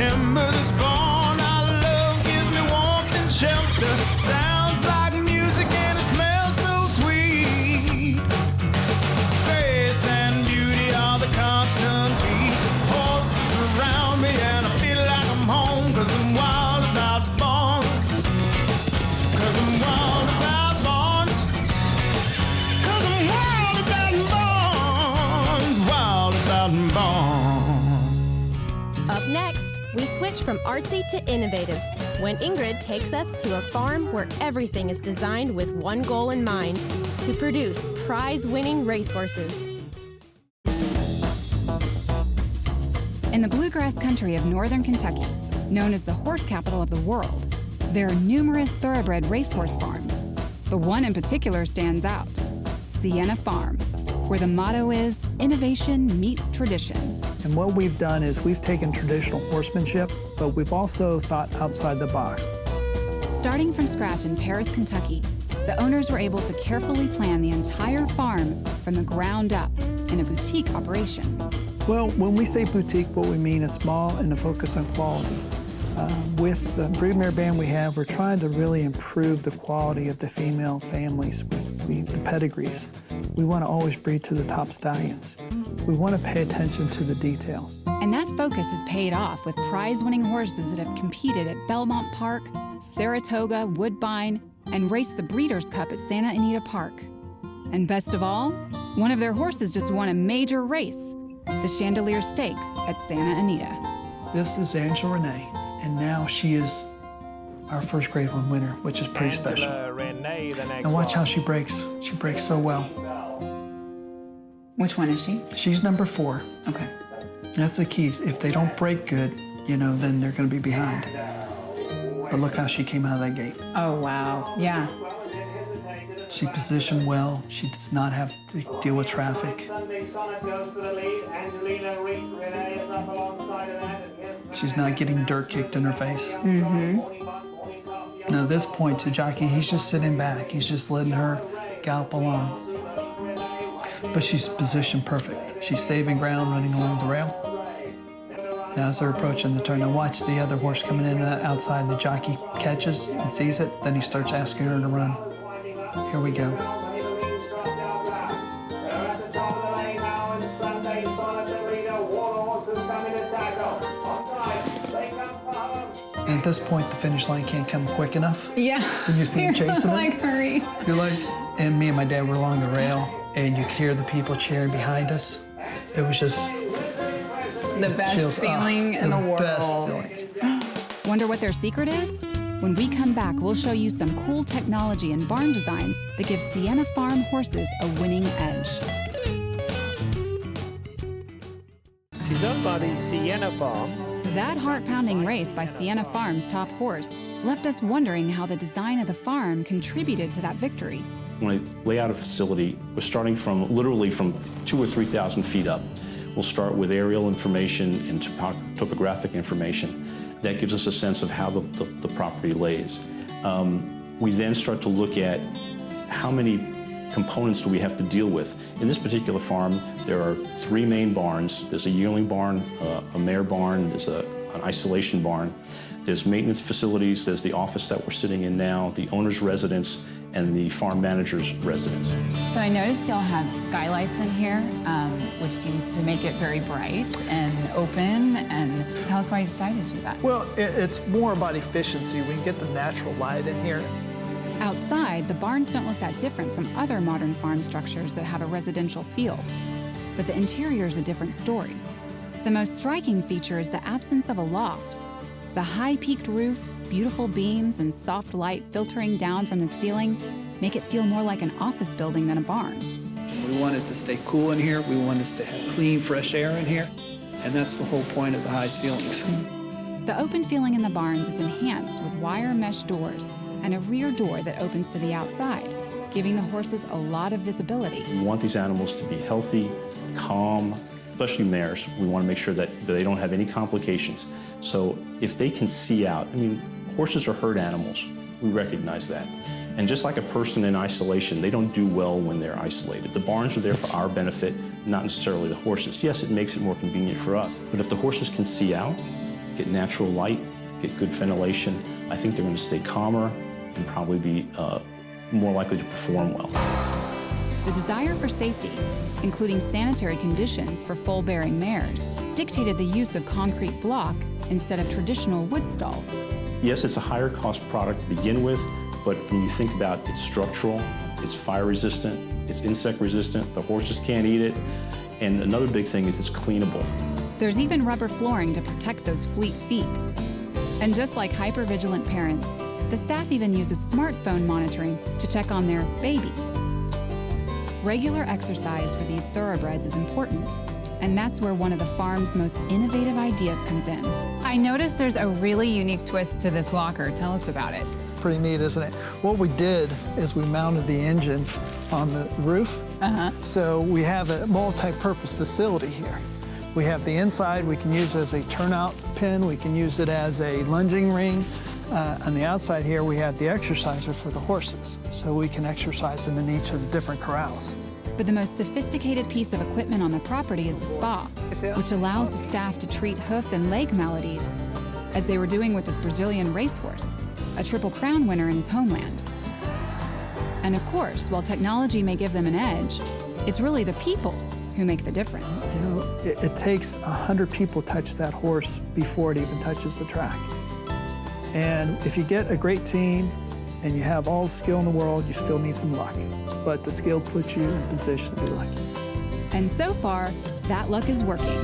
timber that's born. Our love gives me warmth and shelter. Sounds like music and it smells so sweet. Grace and beauty are the constant beat. Horses around me and I feel like I'm home. 'Cause I'm wild about bonds. 'Cause I'm wild about bonds. 'Cause I'm wild about bonds. Wild about bonds. Up next, we switch from artsy to innovative when Ingrid takes us to a farm where everything is designed with one goal in mind: to produce prize-winning racehorses. In the bluegrass country of northern Kentucky, known as the horse capital of the world, there are numerous thoroughbred racehorse farms, but one in particular stands out: Siena Farm, where the motto is innovation meets tradition. And what we've done is we've taken traditional horsemanship, but we've also thought outside the box. Starting from scratch in Paris, Kentucky, the owners were able to carefully plan the entire farm from the ground up in a boutique operation. Well, when we say boutique, what we mean is small and a focus on quality. With the broodmare band we have, we're trying to really improve the quality of the female families, the pedigrees. We want to always breed to the top stallions. We want to pay attention to the details. And that focus has paid off with prize-winning horses that have competed at Belmont Park, Saratoga, Woodbine, and raced the Breeders' Cup at Santa Anita Park. And best of all, one of their horses just won a major race, the Chandelier Stakes at Santa Anita. This is Angela Renee, and now she is our first grade one winner, which is pretty special. And watch how she breaks. She breaks so well. Which one is she? She's number 4. Okay. That's the key. If they don't break good, then they're going to be behind. But look how she came out of that gate. Oh, wow. Yeah. She positioned well. She does not have to deal with traffic. She's not getting dirt kicked in her face. Mm-hmm. Now, at this point, to jockey, he's just sitting back. He's just letting her gallop along. But she's positioned perfect. She's saving ground, running along the rail. Now, as they're approaching the turn, now watch the other horse coming in outside. The jockey catches and sees it. Then he starts asking her to run. Here we go. And at this point, the finish line can't come quick enough. Yeah. When you see him chasing it. Hurry. You're like, and me and my dad were along the rail, and you could hear the people cheering behind us. It was just the best feeling in the world. Best feeling. Wonder what their secret is? When we come back, we'll show you some cool technology and barn designs that give Siena Farm horses a winning edge. She's owned by the Siena Farm. That heart-pounding race by Siena Farm's top horse left us wondering how the design of the farm contributed to that victory. When I lay out a facility, we're starting from literally from 2,000 or 3,000 feet up. We'll start with aerial information and topographic information. That gives us a sense of how the property lays. We then start to look at how many components do we have to deal with. In this particular farm, there are 3 main barns. There's a yearling barn, a mare barn, there's an isolation barn. There's maintenance facilities, there's the office that we're sitting in now, the owner's residence, and the farm manager's residence. So I noticed y'all have skylights in here, which seems to make it very bright and open. And tell us why you decided to do that. Well, it's more about efficiency. We can get the natural light in here. Outside, the barns don't look that different from other modern farm structures that have a residential feel. But the interior is a different story. The most striking feature is the absence of a loft. The high-peaked roof, beautiful beams, and soft light filtering down from the ceiling make it feel more like an office building than a barn. We want it to stay cool in here. We want it to have clean, fresh air in here. And that's the whole point of the high ceilings. The open feeling in the barns is enhanced with wire mesh doors and a rear door that opens to the outside, giving the horses a lot of visibility. We want these animals to be healthy, calm, especially mares. We want to make sure that they don't have any complications. So if they can see out, horses are herd animals. We recognize that. And just like a person in isolation, they don't do well when they're isolated. The barns are there for our benefit, not necessarily the horses. Yes, it makes it more convenient for us, but if the horses can see out, get natural light, get good ventilation, I think they're going to stay calmer and probably be more likely to perform well. The desire for safety, including sanitary conditions for foal-bearing mares, dictated the use of concrete block instead of traditional wood stalls. Yes, it's a higher cost product to begin with, but when you think about it's structural, it's fire resistant, it's insect resistant, the horses can't eat it, and another big thing is it's cleanable. There's even rubber flooring to protect those fleet feet. And just like hypervigilant parents, the staff even uses smartphone monitoring to check on their babies. Regular exercise for these thoroughbreds is important, and that's where one of the farm's most innovative ideas comes in. I noticed there's a really unique twist to this walker. Tell us about it. Pretty neat, isn't it? What we did is we mounted the engine on the roof. So we have a multi-purpose facility here. We have the inside we can use as a turnout pin. We can use it as a lunging ring. On the outside here, we have the exerciser for the horses. So we can exercise them in each of the different corrals. But the most sophisticated piece of equipment on the property is the spa, which allows the staff to treat hoof and leg maladies, as they were doing with this Brazilian racehorse, a Triple Crown winner in his homeland. And of course, while technology may give them an edge, it's really the people who make the difference. You know, it takes 100 people touch that horse before it even touches the track. And if you get a great team and you have all the skill in the world, you still need some luck. But the skill puts you in position to be lucky. And so far, that luck is working.